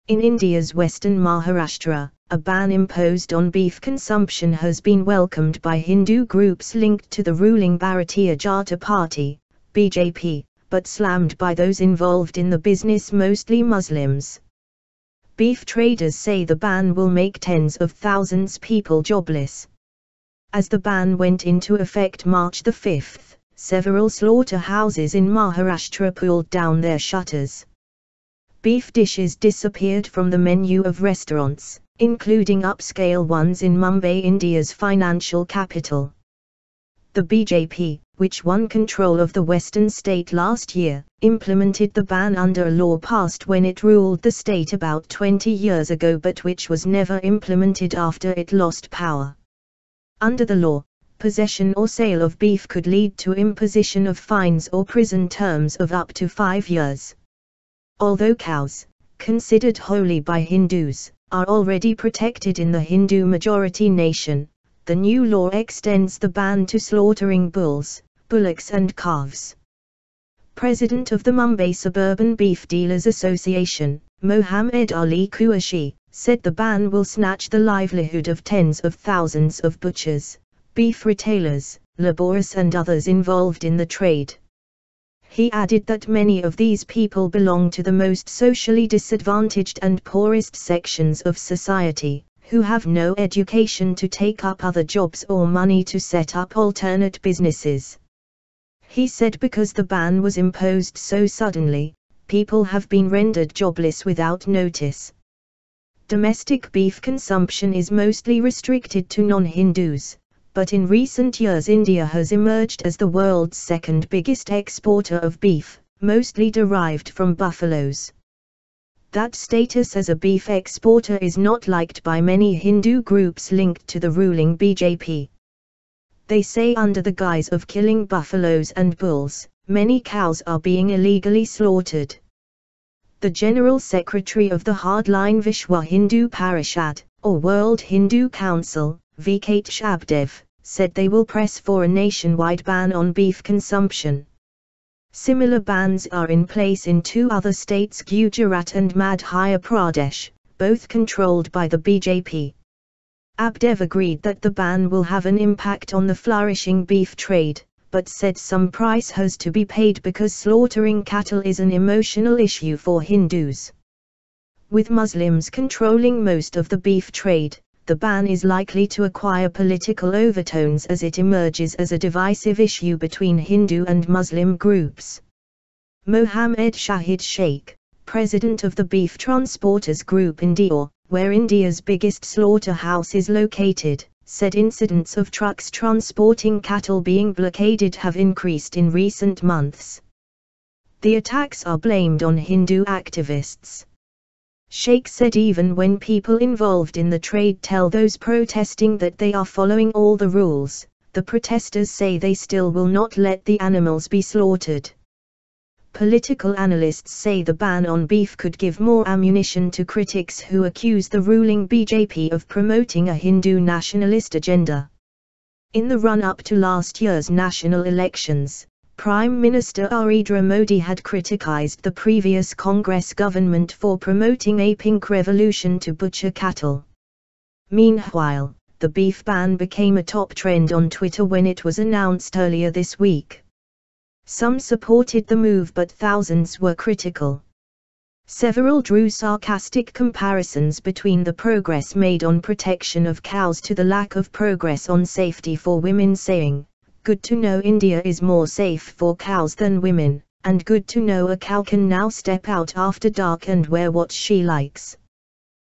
In India's western Maharashtra, a ban imposed on beef consumption has been welcomed by Hindu groups linked to the ruling Bharatiya Janata Party, BJP, but slammed by those involved in the business, mostly Muslims. Beef traders say the ban will make tens of thousands people jobless. As the ban went into effect March the 5th, several slaughterhouses in Maharashtra pulled down their shutters. Beef dishes disappeared from the menu of restaurants, including upscale ones in Mumbai, India's financial capital. The BJP, which won control of the western state last year, implemented the ban under a law passed when it ruled the state about 20 years ago, but which was never implemented after it lost power. Under the law, possession or sale of beef could lead to imposition of fines or prison terms of up to 5 years. Although cows, considered holy by Hindus, are already protected in the Hindu-majority nation, the new law extends the ban to slaughtering bulls, bullocks and calves. President of the Mumbai Suburban Beef Dealers Association, Mohammed Ali Qureshi, said the ban will snatch the livelihood of tens of thousands of butchers, beef retailers, labourers and others involved in the trade. He added that many of these people belong to the most socially disadvantaged and poorest sections of society, who have no education to take up other jobs or money to set up alternate businesses. He said because the ban was imposed so suddenly, people have been rendered jobless without notice. Domestic beef consumption is mostly restricted to non-Hindus, but in recent years India has emerged as the world's second biggest exporter of beef, mostly derived from buffaloes. That status as a beef exporter is not liked by many Hindu groups linked to the ruling BJP. They say under the guise of killing buffaloes and bulls, many cows are being illegally slaughtered. The General Secretary of the hardline Vishwa Hindu Parishad, or World Hindu Council, Vikat Shabdev, said they will press for a nationwide ban on beef consumption. Similar bans are in place in 2 other states, Gujarat and Madhya Pradesh, both controlled by the BJP. Abdev agreed that the ban will have an impact on the flourishing beef trade, but said some price has to be paid because slaughtering cattle is an emotional issue for Hindus. With Muslims controlling most of the beef trade, the ban is likely to acquire political overtones as it emerges as a divisive issue between Hindu and Muslim groups. Mohammed Shahid Sheikh, president of the Beef Transporters Group in Indore, where India's biggest slaughterhouse is located, said incidents of trucks transporting cattle being blockaded have increased in recent months. The attacks are blamed on Hindu activists. Sheikh said even when people involved in the trade tell those protesting that they are following all the rules, the protesters say they still will not let the animals be slaughtered. Political analysts say the ban on beef could give more ammunition to critics who accuse the ruling BJP of promoting a Hindu nationalist agenda. In the run-up to last year's national elections, Prime Minister Narendra Modi had criticized the previous Congress government for promoting a pink revolution to butcher cattle. Meanwhile, the beef ban became a top trend on Twitter when it was announced earlier this week. Some supported the move but thousands were critical. Several drew sarcastic comparisons between the progress made on protection of cows to the lack of progress on safety for women, saying, "Good to know India is more safe for cows than women, and good to know a cow can now step out after dark and wear what she likes."